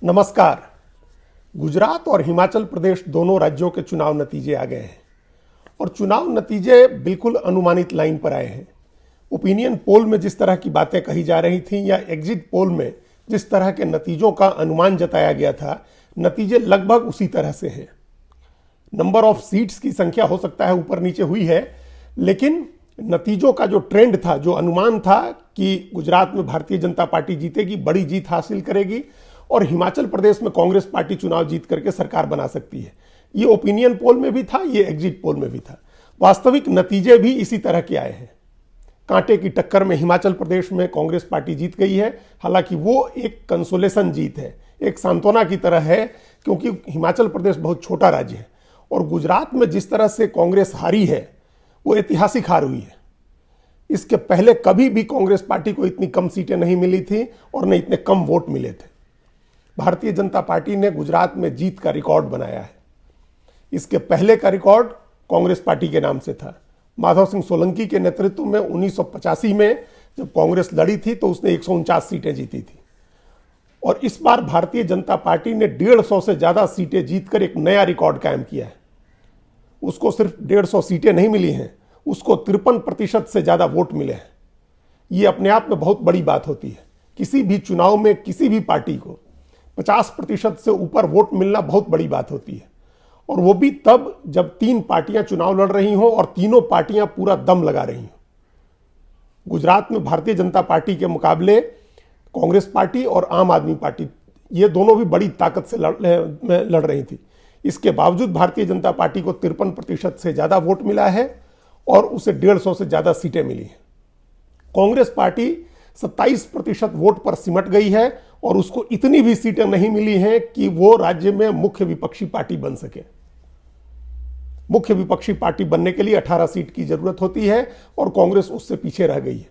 नमस्कार। गुजरात और हिमाचल प्रदेश दोनों राज्यों के चुनाव नतीजे आ गए हैं और चुनाव नतीजे बिल्कुल अनुमानित लाइन पर आए हैं। ओपिनियन पोल में जिस तरह की बातें कही जा रही थीं या एग्जिट पोल में जिस तरह के नतीजों का अनुमान जताया गया था, नतीजे लगभग उसी तरह से हैं। नंबर ऑफ सीट्स की संख्या हो सकता है ऊपर नीचे हुई है, लेकिन नतीजों का जो ट्रेंड था, जो अनुमान था कि गुजरात में भारतीय जनता पार्टी जीतेगी, बड़ी जीत हासिल करेगी और हिमाचल प्रदेश में कांग्रेस पार्टी चुनाव जीत करके सरकार बना सकती है, ये ओपिनियन पोल में भी था, ये एग्जिट पोल में भी था। वास्तविक नतीजे भी इसी तरह के आए हैं। कांटे की टक्कर में हिमाचल प्रदेश में कांग्रेस पार्टी जीत गई है। हालांकि वो एक कंसोलेशन जीत है, एक सांत्वना की तरह है, क्योंकि हिमाचल प्रदेश बहुत छोटा राज्य है और गुजरात में जिस तरह से कांग्रेस हारी है वो ऐतिहासिक हार हुई है। इसके पहले कभी भी कांग्रेस पार्टी को इतनी कम सीटें नहीं मिली थी और न इतने कम वोट मिले थे। भारतीय जनता पार्टी ने गुजरात में जीत का रिकॉर्ड बनाया है। इसके पहले का रिकॉर्ड कांग्रेस पार्टी के नाम से था। माधव सिंह सोलंकी के नेतृत्व में 1985 में जब कांग्रेस लड़ी थी तो उसने 149 सीटें जीती थी और इस बार भारतीय जनता पार्टी ने 150 से ज्यादा सीटें जीतकर एक नया रिकॉर्ड कायम किया है। उसको सिर्फ 150 सीटें नहीं मिली हैं, उसको 53% से ज्यादा वोट मिले हैं। ये अपने आप में बहुत बड़ी बात होती है। किसी भी चुनाव में किसी भी पार्टी को 50% से ऊपर वोट मिलना बहुत बड़ी बात होती है, और वो भी तब जब तीन पार्टियां चुनाव लड़ रही हों और तीनों पार्टियां पूरा दम लगा रही हों। गुजरात में भारतीय जनता पार्टी के मुकाबले कांग्रेस पार्टी और आम आदमी पार्टी, ये दोनों भी बड़ी ताकत से लड़ रही थी। इसके बावजूद भारतीय जनता पार्टी को 53% से ज्यादा वोट मिला है और उसे 150 से ज्यादा सीटें मिली हैं। कांग्रेस पार्टी 27% वोट पर सिमट गई है और उसको इतनी भी सीटें नहीं मिली हैं कि वो राज्य में मुख्य विपक्षी पार्टी बन सके। मुख्य विपक्षी पार्टी बनने के लिए 18 सीट की जरूरत होती है और कांग्रेस उससे पीछे रह गई है।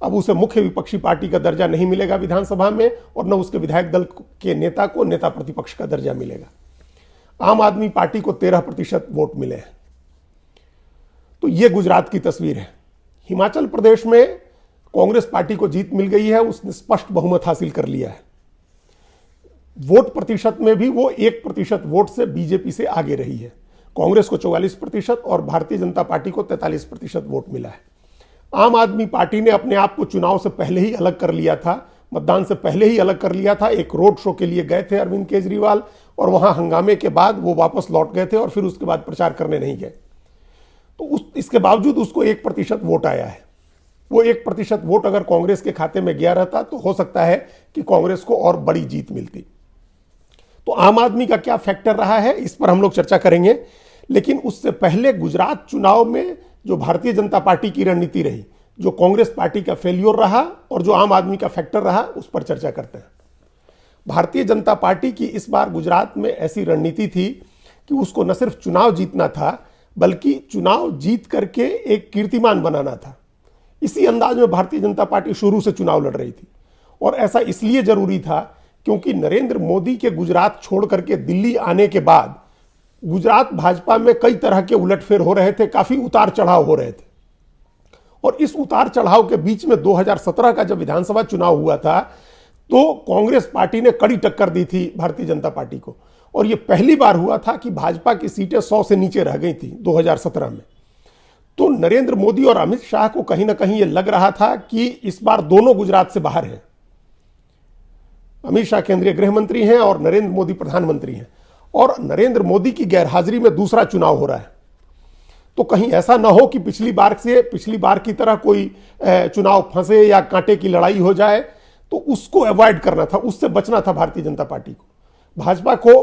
अब उसे मुख्य विपक्षी पार्टी का दर्जा नहीं मिलेगा विधानसभा में और न उसके विधायक दल के नेता को नेता प्रतिपक्ष का दर्जा मिलेगा। आम आदमी पार्टी को 13% वोट मिले हैं। तो यह गुजरात की तस्वीर है। हिमाचल प्रदेश में कांग्रेस पार्टी को जीत मिल गई है, उसने स्पष्ट बहुमत हासिल कर लिया है। वोट प्रतिशत में भी वो 1% वोट से बीजेपी से आगे रही है। कांग्रेस को 44% और भारतीय जनता पार्टी को 43% वोट मिला है। आम आदमी पार्टी ने अपने आप को चुनाव से पहले ही अलग कर लिया था, मतदान से पहले ही अलग कर लिया था। एक रोड शो के लिए गए थे अरविंद केजरीवाल और वहां हंगामे के बाद वो वापस लौट गए थे और फिर उसके बाद प्रचार करने नहीं गए। तो इसके बावजूद उसको 1% वोट आया है। वो 1% वोट अगर कांग्रेस के खाते में गया रहता तो हो सकता है कि कांग्रेस को और बड़ी जीत मिलती। तो आम आदमी का क्या फैक्टर रहा है, इस पर हम लोग चर्चा करेंगे। लेकिन उससे पहले गुजरात चुनाव में जो भारतीय जनता पार्टी की रणनीति रही, जो कांग्रेस पार्टी का फेल्योर रहा और जो आम आदमी का फैक्टर रहा, उस पर चर्चा करते हैं। भारतीय जनता पार्टी की इस बार गुजरात में ऐसी रणनीति थी कि उसको न सिर्फ चुनाव जीतना था, बल्कि चुनाव जीत करके एक कीर्तिमान बनाना था। इसी अंदाज में भारतीय जनता पार्टी शुरू से चुनाव लड़ रही थी और ऐसा इसलिए जरूरी था क्योंकि नरेंद्र मोदी के गुजरात छोड़ करके दिल्ली आने के बाद गुजरात भाजपा में कई तरह के उलटफेर हो रहे थे, काफी उतार चढ़ाव हो रहे थे। और इस उतार चढ़ाव के बीच में 2017 का जब विधानसभा चुनाव हुआ था तो कांग्रेस पार्टी ने कड़ी टक्कर दी थी भारतीय जनता पार्टी को, और यह पहली बार हुआ था कि भाजपा की सीटें 100 से नीचे रह गई थी 2017 में। तो नरेंद्र मोदी और अमित शाह को कहीं ना कहीं यह लग रहा था कि इस बार दोनों गुजरात से बाहर हैं। अमित शाह केंद्रीय गृह मंत्री हैं और नरेंद्र मोदी प्रधानमंत्री हैं, और नरेंद्र मोदी की गैरहाजिरी में दूसरा चुनाव हो रहा है। तो कहीं ऐसा ना हो कि पिछली बार की तरह कोई चुनाव फंसे या कांटे की लड़ाई हो जाए, तो उसको अवॉइड करना था, उससे बचना था भारतीय जनता पार्टी को।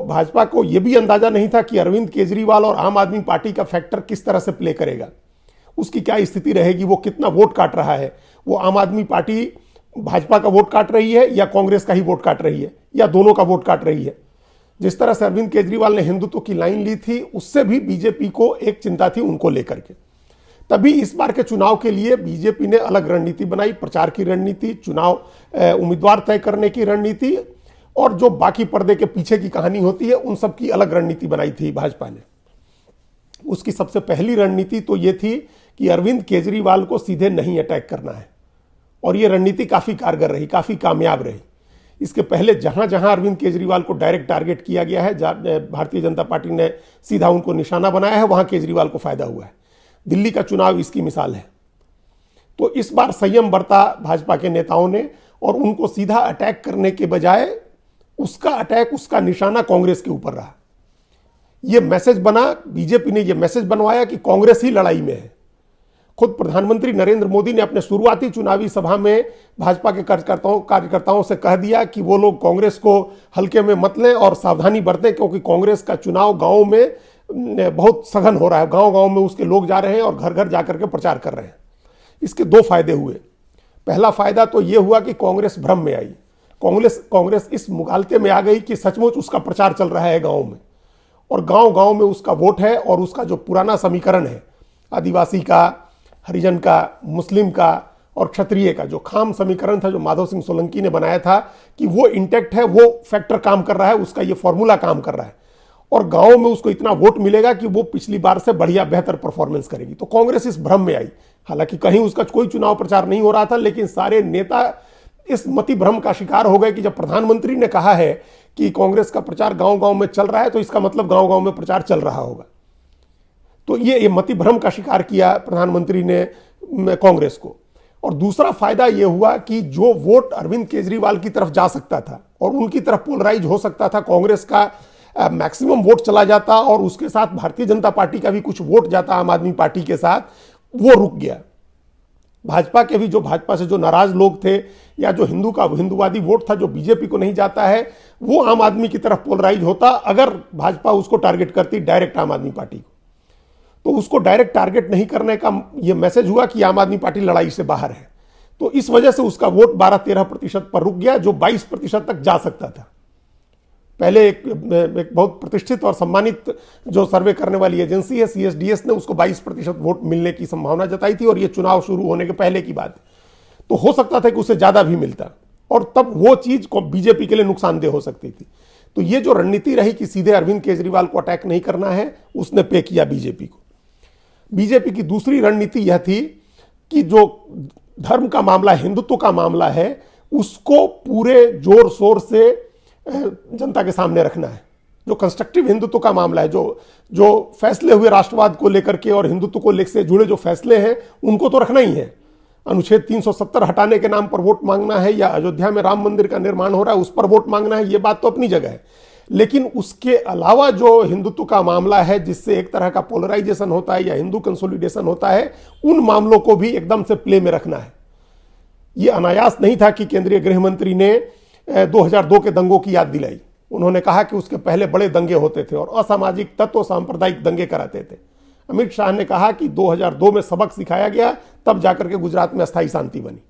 भाजपा को यह भी अंदाजा नहीं था कि अरविंद केजरीवाल और आम आदमी पार्टी का फैक्टर किस तरह से प्ले करेगा, उसकी क्या स्थिति रहेगी, वो कितना वोट काट रहा है, वो आम आदमी पार्टी भाजपा का वोट काट रही है या कांग्रेस का ही वोट काट रही है या दोनों का वोट काट रही है। जिस तरह से अरविंद केजरीवाल ने हिंदुत्व की लाइन ली थी, उससे भी बीजेपी को एक चिंता थी उनको लेकर के। तभी इस बार के चुनाव के लिए बीजेपी ने अलग रणनीति बनाई, प्रचार की रणनीति, चुनाव उम्मीदवार तय करने की रणनीति, और जो बाकी पर्दे के पीछे की कहानी होती है उन सब की अलग रणनीति बनाई थी भाजपा ने। उसकी सबसे पहली रणनीति तो यह थी कि अरविंद केजरीवाल को सीधे नहीं अटैक करना है, और यह रणनीति काफी कारगर रही, काफी कामयाब रही। इसके पहले जहां जहां अरविंद केजरीवाल को डायरेक्ट टारगेट किया गया है, भारतीय जनता पार्टी ने सीधा उनको निशाना बनाया है, वहां केजरीवाल को फायदा हुआ है। दिल्ली का चुनाव इसकी मिसाल है। तो इस बार संयम बरता भाजपा के नेताओं ने और उनको सीधा अटैक करने के बजाय उसका अटैक, उसका निशाना कांग्रेस के ऊपर रहा। यह मैसेज बना, बीजेपी ने यह मैसेज बनवाया कि कांग्रेस ही लड़ाई में है। खुद प्रधानमंत्री नरेंद्र मोदी ने अपने शुरुआती चुनावी सभा में भाजपा के कार्यकर्ताओं से कह दिया कि वो लोग कांग्रेस को हल्के में मत लें और सावधानी बरतें, क्योंकि कांग्रेस का चुनाव गांव में बहुत सघन हो रहा है। गांव गांव में उसके लोग जा रहे हैं और घर घर जाकर के प्रचार कर रहे हैं। इसके दो फायदे हुए। पहला फायदा तो यह हुआ कि कांग्रेस भ्रम में आई। कांग्रेस इस मुगालते में आ गई कि सचमुच उसका प्रचार चल रहा है गांव में, और गांव गांव में उसका वोट है, और उसका जो पुराना समीकरण है आदिवासी का, हरिजन का, मुस्लिम का और क्षत्रिय का, जो खाम समीकरण था जो माधव सिंह सोलंकी ने बनाया था, कि वो इंटैक्ट है, वो फैक्टर काम कर रहा है, उसका ये फॉर्मूला काम कर रहा है, और गांव में उसको इतना वोट मिलेगा कि वो पिछली बार से बढ़िया बेहतर परफॉर्मेंस करेगी। तो कांग्रेस इस भ्रम में आई। हालांकि कहीं उसका कोई चुनाव प्रचार नहीं हो रहा था, लेकिन सारे नेता इस मति भ्रम का शिकार हो गए कि जब प्रधानमंत्री ने कहा है कि कांग्रेस का प्रचार गांव गांव में चल रहा है, तो इसका मतलब गांव गांव में प्रचार चल रहा होगा। तो ये मति भ्रम का शिकार किया प्रधानमंत्री ने कांग्रेस को। और दूसरा फायदा यह हुआ कि जो वोट अरविंद केजरीवाल की तरफ जा सकता था और उनकी तरफ पोलराइज हो सकता था, कांग्रेस का मैक्सिमम वोट चला जाता और उसके साथ भारतीय जनता पार्टी का भी कुछ वोट जाता आम आदमी पार्टी के साथ, वो रुक गया। भाजपा के भी, जो भाजपा से जो नाराज लोग थे या जो हिंदूवादी वोट था जो बीजेपी को नहीं जाता है, वो आम आदमी की तरफ पोलराइज होता अगर भाजपा उसको टारगेट करती डायरेक्ट आम आदमी पार्टी को। तो उसको डायरेक्ट टारगेट नहीं करने का यह मैसेज हुआ कि आम आदमी पार्टी लड़ाई से बाहर है। तो इस वजह से उसका वोट 12-13% पर रुक गया, जो 22% तक जा सकता था। पहले एक बहुत प्रतिष्ठित और सम्मानित जो सर्वे करने वाली एजेंसी है CSDS ने उसको 22% वोट मिलने की संभावना जताई थी, और यह चुनाव शुरू होने के पहले की बात है। तो हो सकता था कि उससे ज्यादा भी मिलता, और तब वो चीज को बीजेपी के लिए नुकसानदेह हो सकती थी। तो ये जो रणनीति रही कि सीधे अरविंद केजरीवाल को अटैक नहीं करना है, उसने पे किया बीजेपी को। बीजेपी की दूसरी रणनीति यह थी कि जो धर्म का मामला, हिंदुत्व का मामला है, उसको पूरे जोर शोर से जनता के सामने रखना है। जो कंस्ट्रक्टिव हिंदुत्व का मामला है, जो फैसले हुए राष्ट्रवाद को लेकर के और हिंदुत्व को लेकर से जुड़े जो फैसले हैं, उनको तो रखना ही है। अनुच्छेद 370 हटाने के नाम पर वोट मांगना है, या अयोध्या में राम मंदिर का निर्माण हो रहा है उस पर वोट मांगना है, ये बात तो अपनी जगह है। लेकिन उसके अलावा जो हिंदुत्व का मामला है, जिससे एक तरह का पोलराइजेशन होता है या हिंदू कंसोलिडेशन होता है, उन मामलों को भी एकदम से प्ले में रखना है। यह अनायास नहीं था कि केंद्रीय गृह मंत्री ने 2002 के दंगों की याद दिलाई। उन्होंने कहा कि उसके पहले बड़े दंगे होते थे और असामाजिक तत्व सांप्रदायिक दंगे कराते थे। अमित शाह ने कहा कि 2002 में सबक सिखाया गया, तब जाकर के गुजरात में अस्थायी शांति बनी।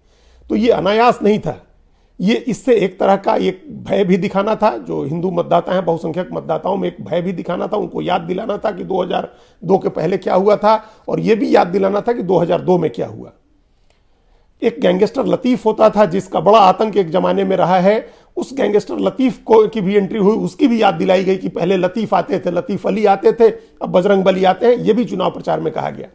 तो ये अनायास नहीं था, ये इससे एक तरह का एक भय भी दिखाना था। जो हिंदू मतदाता हैं, बहुसंख्यक मतदाताओं में एक भय भी दिखाना था, उनको याद दिलाना था कि 2002 के पहले क्या हुआ था, और यह भी याद दिलाना था कि 2002 में क्या हुआ। एक गैंगस्टर लतीफ होता था जिसका बड़ा आतंक एक जमाने में रहा है, उस गैंगस्टर लतीफ की भी एंट्री हुई, उसकी भी याद दिलाई गई कि पहले लतीफ आते थे, लतीफ अली आते थे, अब बजरंग बली आते हैं। यह भी चुनाव प्रचार में कहा गया।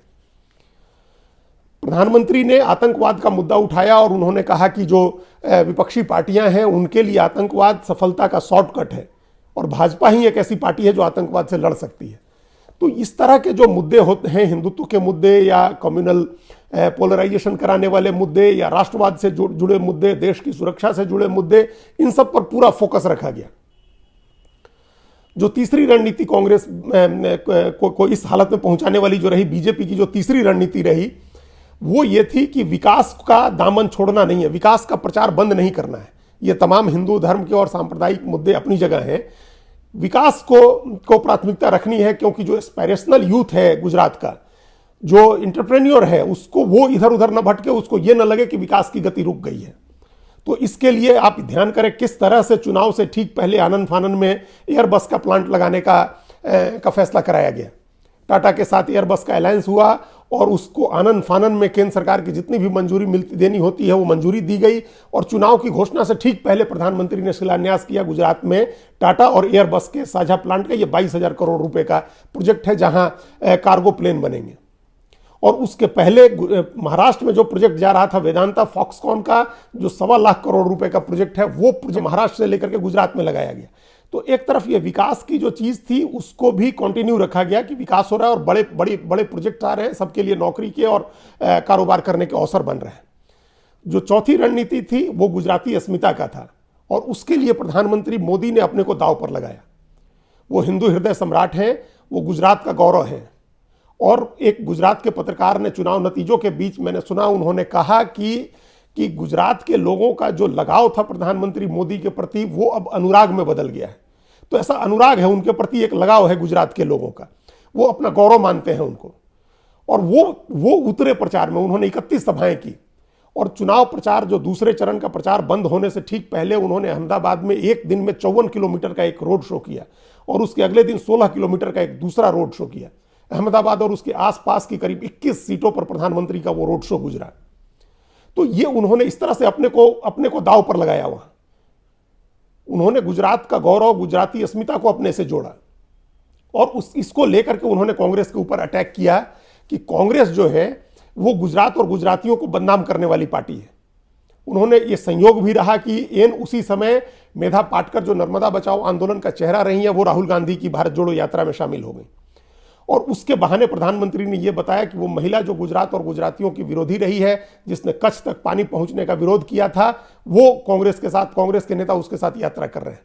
प्रधानमंत्री ने आतंकवाद का मुद्दा उठाया और उन्होंने कहा कि जो विपक्षी पार्टियां हैं उनके लिए आतंकवाद सफलता का शॉर्टकट है, और भाजपा ही एक ऐसी पार्टी है जो आतंकवाद से लड़ सकती है। तो इस तरह के जो मुद्दे होते हैं, हिंदुत्व के मुद्दे या कम्युनल पोलराइजेशन कराने वाले मुद्दे या राष्ट्रवाद से जुड़े मुद्दे, देश की सुरक्षा से जुड़े मुद्दे, इन सब पर पूरा फोकस रखा गया। जो तीसरी रणनीति कांग्रेस को इस हालत में पहुंचाने वाली जो रही, बीजेपी की जो तीसरी रणनीति रही, वो ये थी कि विकास का दामन छोड़ना नहीं है, विकास का प्रचार बंद नहीं करना है। ये तमाम हिंदू धर्म के और सांप्रदायिक मुद्दे अपनी जगह हैं, विकास को प्राथमिकता रखनी है, क्योंकि जो एस्पायरेशनल यूथ है गुजरात का, जो इंटरप्रेन्योर है, उसको वो इधर उधर न भटके, उसको ये न लगे कि विकास की गति रुक गई है। तो इसके लिए आप ध्यान करें किस तरह से चुनाव से ठीक पहले आनंद फानन में एयरबस का प्लांट लगाने का फैसला कराया गया। टाटा के साथ एयरबस का अलायंस हुआ और उसको आनंद फानन में केंद्र सरकार की जितनी भी मंजूरी देनी होती है वो मंजूरी दी गई, और चुनाव की घोषणा से ठीक पहले प्रधानमंत्री ने शिलान्यास किया गुजरात में टाटा और एयरबस के साझा प्लांट का। ये 22,000 करोड़ रुपए का प्रोजेक्ट है, जहां कार्गो प्लेन बनेंगे। और उसके पहले महाराष्ट्र में जो प्रोजेक्ट जा रहा था वेदांता फॉक्सकॉन का, जो 1.25 करोड़ रुपए का प्रोजेक्ट है, वो प्रोजेक्ट महाराष्ट्र से लेकर के गुजरात में लगाया गया। तो एक तरफ ये विकास की जो चीज थी उसको भी कंटिन्यू रखा गया कि विकास हो रहा है और बड़े बड़े बड़े प्रोजेक्ट आ रहे हैं, सबके लिए नौकरी के और कारोबार करने के अवसर बन रहे हैं। जो चौथी रणनीति थी वो गुजराती अस्मिता का था और उसके लिए प्रधानमंत्री मोदी ने अपने को दांव पर लगाया। वो हिंदू हृदय सम्राट हैं, वो गुजरात का गौरव हैं। और एक गुजरात के पत्रकार ने चुनाव नतीजों के बीच मैंने सुना, उन्होंने कहा कि गुजरात के लोगों का जो लगाव था प्रधानमंत्री मोदी के प्रति वो अब अनुराग में बदल गया है। तो ऐसा अनुराग है उनके प्रति, एक लगाव है गुजरात के लोगों का, वो अपना गौरव मानते हैं उनको। और वो उतरे प्रचार में, उन्होंने 31 सभाएं की और चुनाव प्रचार जो दूसरे चरण का प्रचार बंद होने से ठीक पहले उन्होंने अहमदाबाद में एक दिन में 54 किलोमीटर का एक रोड शो किया और उसके अगले दिन 16 किलोमीटर का एक दूसरा रोड शो किया। अहमदाबाद और उसके आसपास की करीब 21 सीटों पर प्रधानमंत्री का वो रोड शो गुजरा। तो ये उन्होंने इस तरह से अपने को दांव पर लगाया। वहां उन्होंने गुजरात का गौरव, गुजराती अस्मिता को अपने से जोड़ा और इसको लेकर के उन्होंने कांग्रेस के ऊपर अटैक किया कि कांग्रेस जो है वो गुजरात और गुजरातियों को बदनाम करने वाली पार्टी है। उन्होंने ये संयोग भी रहा कि उसी समय मेधा पाटकर जो नर्मदा बचाओ आंदोलन का चेहरा रही है, वो राहुल गांधी की भारत जोड़ो यात्रा में शामिल हो गई और उसके बहाने प्रधानमंत्री ने यह बताया कि वो महिला जो गुजरात और गुजरातियों की विरोधी रही है, जिसने कच्छ तक पानी पहुंचने का विरोध किया था, वो कांग्रेस के नेता उसके साथ यात्रा कर रहे हैं।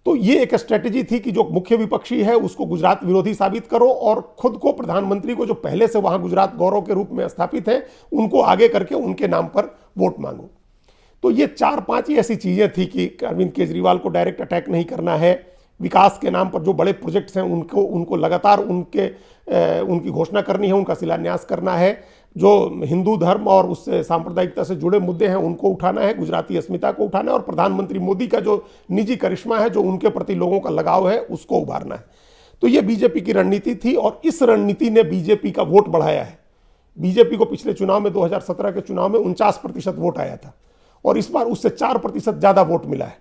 तो ये एक स्ट्रेटेजी थी कि जो मुख्य विपक्षी है उसको गुजरात विरोधी साबित करो और खुद को, प्रधानमंत्री को जो पहले से वहां गुजरात गौरव के रूप में स्थापित है, उनको आगे करके उनके नाम पर वोट मांगो। तो ये 4-5 ऐसी चीजें थी कि अरविंद केजरीवाल को डायरेक्ट अटैक नहीं करना है, विकास के नाम पर जो बड़े प्रोजेक्ट्स हैं उनको लगातार उनकी घोषणा करनी है, उनका शिलान्यास करना है, जो हिंदू धर्म और उससे सांप्रदायिकता से जुड़े मुद्दे हैं उनको उठाना है, गुजराती अस्मिता को उठाना है और प्रधानमंत्री मोदी का जो निजी करिश्मा है, जो उनके प्रति लोगों का लगाव है, उसको उभारना है। तो ये बीजेपी की रणनीति थी और इस रणनीति ने बीजेपी का वोट बढ़ाया है। बीजेपी को पिछले चुनाव में 2017 के चुनाव में 49% वोट आया था और इस बार उससे 4% ज्यादा वोट मिला है।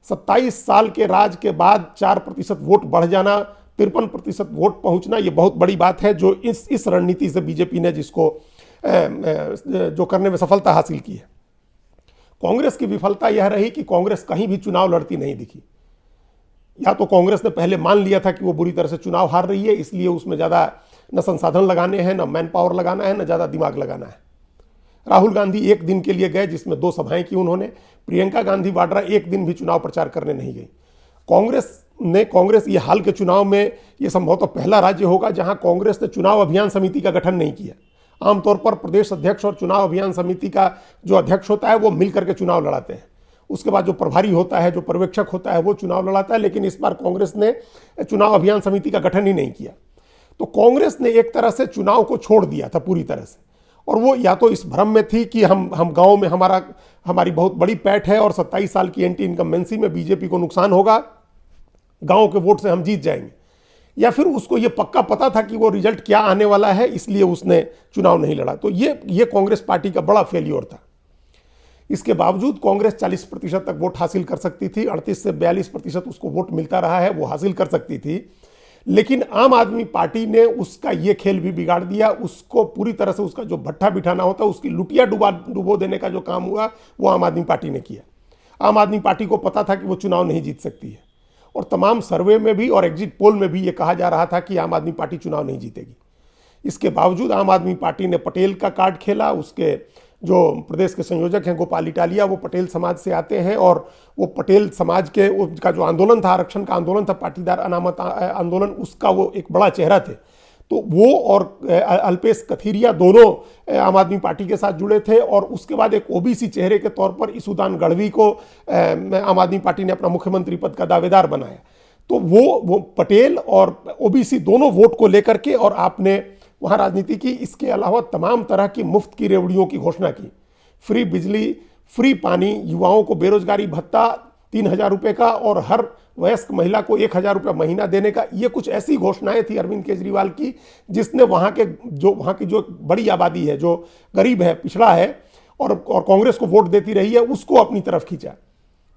27 साल के राज के बाद 4% वोट बढ़ जाना, 53% वोट पहुंचना, ये बहुत बड़ी बात है जो इस रणनीति से बीजेपी ने जो करने में सफलता हासिल की है। कांग्रेस की विफलता यह रही कि कांग्रेस कहीं भी चुनाव लड़ती नहीं दिखी। या तो कांग्रेस ने पहले मान लिया था कि वो बुरी तरह से चुनाव हार रही है, इसलिए उसमें ज़्यादा न संसाधन लगाने हैं, न मैन पावर लगाना है, न ज़्यादा दिमाग लगाना है। राहुल गांधी एक दिन के लिए गए जिसमें 2 सभाएं की उन्होंने। प्रियंका गांधी वाड्रा एक दिन भी चुनाव प्रचार करने नहीं गई। कांग्रेस ये हाल के चुनाव में ये संभवतः पहला राज्य होगा जहां कांग्रेस ने चुनाव अभियान समिति का गठन नहीं किया। आमतौर पर प्रदेश अध्यक्ष और चुनाव अभियान समिति का जो अध्यक्ष होता है वो मिलकर के चुनाव लड़ाते हैं। उसके बाद जो प्रभारी होता है, जो पर्यवेक्षक होता है, वो चुनाव लड़ाता है। लेकिन इस बार कांग्रेस ने चुनाव अभियान समिति का गठन ही नहीं किया। तो कांग्रेस ने एक तरह से चुनाव को छोड़ दिया था पूरी तरह से, और वो या तो इस भ्रम में थी कि हम गांव में हमारी बहुत बड़ी पैठ है और 27 साल की एंटी इनकम्बेंसी में बीजेपी को नुकसान होगा, गांव के वोट से हम जीत जाएंगे, या फिर उसको ये पक्का पता था कि वो रिजल्ट क्या आने वाला है, इसलिए उसने चुनाव नहीं लड़ा। तो ये कांग्रेस पार्टी का बड़ा फेलियर था। इसके बावजूद कांग्रेस 40% तक वोट हासिल कर सकती थी, 38 से 42% उसको वोट मिलता रहा है, वो हासिल कर सकती थी। लेकिन आम आदमी पार्टी ने उसका ये खेल भी बिगाड़ दिया। उसको पूरी तरह से उसका जो भट्ठा बिठाना होता है, उसकी लुटिया डुबो देने का जो काम हुआ वो आम आदमी पार्टी ने किया। आम आदमी पार्टी को पता था कि वो चुनाव नहीं जीत सकती है और तमाम सर्वे में भी और एग्जिट पोल में भी ये कहा जा रहा था कि आम आदमी पार्टी चुनाव नहीं जीतेगी। इसके बावजूद आम आदमी पार्टी ने पटेल का कार्ड खेला। उसके जो प्रदेश के संयोजक हैं गोपाल इटालिया, वो पटेल समाज से आते हैं और वो पटेल समाज के उनका जो आंदोलन था, आरक्षण का आंदोलन था, पाटीदार अनामत आंदोलन, उसका वो एक बड़ा चेहरा थे। तो वो और अल्पेश कथीरिया दोनों आम आदमी पार्टी के साथ जुड़े थे और उसके बाद एक ओबीसी चेहरे के तौर पर ईसुदान गढ़वी को आम आदमी पार्टी ने अपना मुख्यमंत्री पद का दावेदार बनाया। तो वो पटेल और ओबीसी दोनों वोट को लेकर के और आपने वहाँ राजनीति की। इसके अलावा तमाम तरह की मुफ्त की रेवड़ियों की घोषणा की, फ्री बिजली, फ्री पानी, युवाओं को बेरोजगारी भत्ता 3000 रुपये का और हर वयस्क महिला को 1000 रुपये महीना देने का। ये कुछ ऐसी घोषणाएं थी अरविंद केजरीवाल की जिसने वहाँ की जो बड़ी आबादी है, जो गरीब है, पिछड़ा है और कांग्रेस को वोट देती रही है, उसको अपनी तरफ खींचा।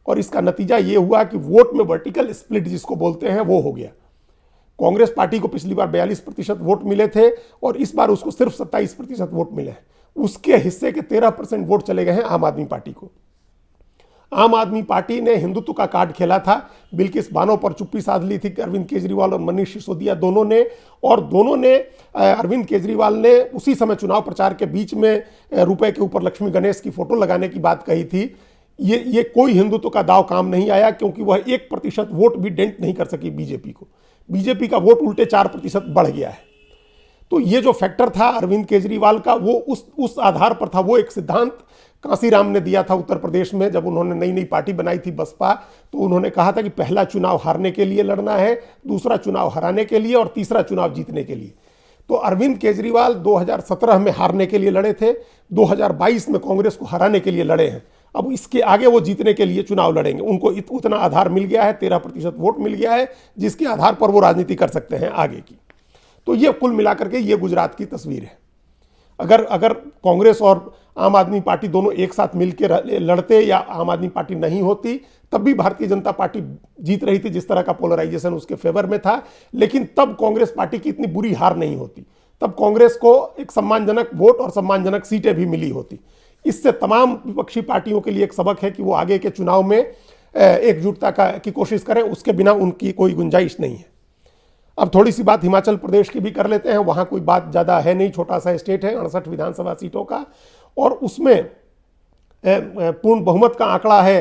और इसका नतीजा ये हुआ कि वोट में वर्टिकल स्प्लिट जिसको बोलते हैं वो हो गया। कांग्रेस पार्टी को पिछली बार 42% वोट मिले थे और इस बार उसको सिर्फ 27% वोट मिले हैं। उसके हिस्से के 13% वोट चले गए हैं आम आदमी पार्टी को। आम आदमी पार्टी ने हिंदुत्व का कार्ड खेला था, बिल्किस बानो पर चुप्पी साध ली थी अरविंद केजरीवाल और मनीष सिसोदिया दोनों ने, और दोनों ने अरविंद केजरीवाल ने उसी समय चुनाव प्रचार के बीच में रुपए के ऊपर लक्ष्मी गणेश की फोटो लगाने की बात कही थी। ये कोई हिंदुत्व का दाव काम नहीं आया, क्योंकि वह 1% वोट भी डेंट नहीं कर सकी बीजेपी को। बीजेपी का वोट उल्टे 4% बढ़ गया है। तो ये जो फैक्टर था अरविंद केजरीवाल का, वो उस आधार पर था। वो एक सिद्धांत कांसीराम ने दिया था उत्तर प्रदेश में, जब उन्होंने नई नई पार्टी बनाई थी बसपा, तो उन्होंने कहा था कि पहला चुनाव हारने के लिए लड़ना है, दूसरा चुनाव हराने के लिए और तीसरा चुनाव जीतने के लिए। तो अरविंद केजरीवाल 2017 में हारने के लिए लड़े थे, 2022 में कांग्रेस को हराने के लिए लड़े हैं। अब इसके आगे वो जीतने के लिए चुनाव लड़ेंगे। उनको उतना आधार मिल गया है, 13% वोट मिल गया है, जिसके आधार पर वो राजनीति कर सकते हैं आगे की। तो ये कुल मिलाकर के ये गुजरात की तस्वीर है। अगर कांग्रेस और आम आदमी पार्टी दोनों एक साथ मिलकर लड़ते या आम आदमी पार्टी नहीं होती, तब भी भारतीय जनता पार्टी जीत रही थी, जिस तरह का पोलराइजेशन उसके फेवर में था। लेकिन तब कांग्रेस पार्टी की इतनी बुरी हार नहीं होती, तब कांग्रेस को एक सम्मानजनक वोट और सम्मानजनक सीटें भी मिली होती। इससे तमाम विपक्षी पार्टियों के लिए एक सबक है कि वो आगे के चुनाव में एकजुटता की कोशिश करें, उसके बिना उनकी कोई गुंजाइश नहीं है। अब थोड़ी सी बात हिमाचल प्रदेश की भी कर लेते हैं। वहाँ कोई बात ज़्यादा है नहीं, छोटा सा स्टेट है, 68 विधानसभा सीटों का, और उसमें पूर्ण बहुमत का आंकड़ा है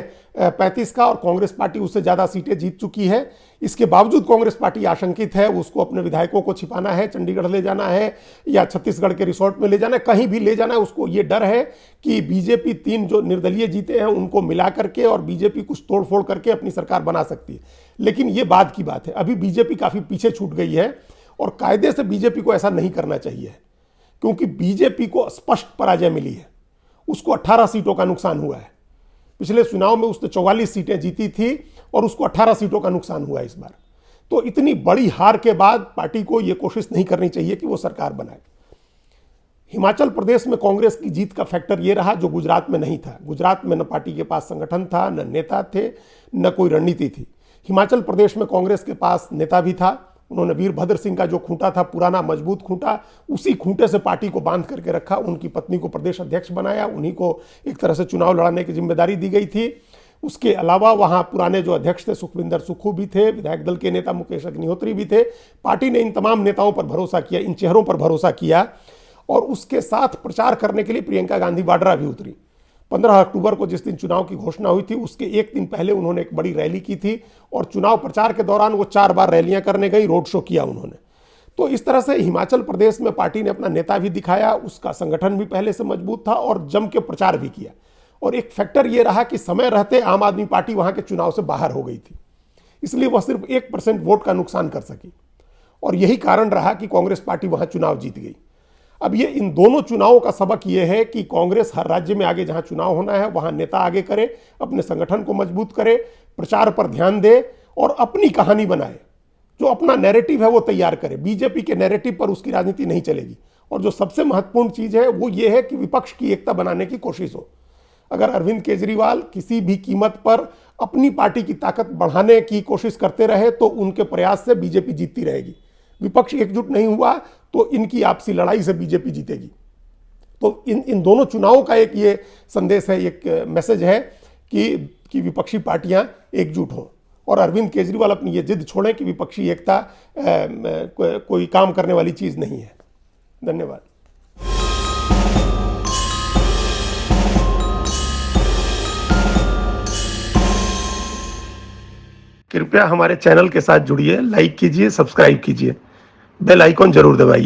35 का, और कांग्रेस पार्टी उससे ज़्यादा सीटें जीत चुकी है। इसके बावजूद कांग्रेस पार्टी आशंकित है, उसको अपने विधायकों को छिपाना है, चंडीगढ़ ले जाना है या छत्तीसगढ़ के रिसोर्ट में ले जाना है, कहीं भी ले जाना है। उसको ये डर है कि बीजेपी 3 जो निर्दलीय जीते हैं उनको मिला करके और बीजेपी कुछ तोड़फोड़ करके अपनी सरकार बना सकती है। लेकिन ये बाद की बात है, अभी बीजेपी काफ़ी पीछे छूट गई है और कायदे से बीजेपी को ऐसा नहीं करना चाहिए, क्योंकि बीजेपी को स्पष्ट पराजय मिली है। उसको 18 सीटों का नुकसान हुआ है। पिछले चुनाव में उसने 44 सीटें जीती थी और उसको 18 सीटों का नुकसान हुआ इस बार। तो इतनी बड़ी हार के बाद पार्टी को यह कोशिश नहीं करनी चाहिए कि वो सरकार बनाए। हिमाचल प्रदेश में कांग्रेस की जीत का फैक्टर ये रहा जो गुजरात में नहीं था। गुजरात में न पार्टी के पास संगठन था, न नेता थे, न कोई रणनीति थी। हिमाचल प्रदेश में कांग्रेस के पास नेता भी था। उन्होंने वीरभद्र सिंह का जो खूंटा था, पुराना मजबूत खूंटा, उसी खूंटे से पार्टी को बांध करके रखा। उनकी पत्नी को प्रदेश अध्यक्ष बनाया, उन्हीं को एक तरह से चुनाव लड़ाने की जिम्मेदारी दी गई थी। उसके अलावा वहाँ पुराने जो अध्यक्ष थे सुखविंदर सुक्खू भी थे, विधायक दल के नेता मुकेश अग्निहोत्री भी थे। पार्टी ने इन तमाम नेताओं पर भरोसा किया, इन चेहरों पर भरोसा किया, और उसके साथ प्रचार करने के लिए प्रियंका गांधी वाड्रा भी उतरी। 15 अक्टूबर को जिस दिन चुनाव की घोषणा हुई थी, उसके एक दिन पहले उन्होंने एक बड़ी रैली की थी और चुनाव प्रचार के दौरान वो 4 बार रैलियां करने गई, रोड शो किया उन्होंने। तो इस तरह से हिमाचल प्रदेश में पार्टी ने अपना नेता भी दिखाया, उसका संगठन भी पहले से मजबूत था और जम के प्रचार भी किया। और एक फैक्टर ये रहा कि समय रहते आम आदमी पार्टी वहां के चुनाव से बाहर हो गई थी, इसलिए वह सिर्फ 1% वोट का नुकसान कर सकी, और यही कारण रहा कि कांग्रेस पार्टी वहां चुनाव जीत गई। अब ये इन दोनों चुनावों का सबक ये है कि कांग्रेस हर राज्य में आगे जहां चुनाव होना है वहां नेता आगे करे, अपने संगठन को मजबूत करे, प्रचार पर ध्यान दे और अपनी कहानी बनाए। जो अपना नैरेटिव है वो तैयार करे। बीजेपी के नैरेटिव पर उसकी राजनीति नहीं चलेगी। और जो सबसे महत्वपूर्ण चीज है वो ये है कि विपक्ष की एकता बनाने की कोशिश हो। अगर अरविंद केजरीवाल किसी भी कीमत पर अपनी पार्टी की ताकत बढ़ाने की कोशिश करते रहे तो उनके प्रयास से बीजेपी जीतती रहेगी। विपक्ष एकजुट नहीं हुआ तो इनकी आपसी लड़ाई से बीजेपी जीतेगी। तो इन दोनों चुनावों का एक ये संदेश है, एक मैसेज है कि विपक्षी पार्टियां एकजुट हों और अरविंद केजरीवाल अपनी ये जिद छोड़ें कि विपक्षी एकता कोई काम करने वाली चीज नहीं है। धन्यवाद। कृपया हमारे चैनल के साथ जुड़िए, लाइक कीजिए, सब्सक्राइब कीजिए, बेल आइकॉन जरूर दबाइए।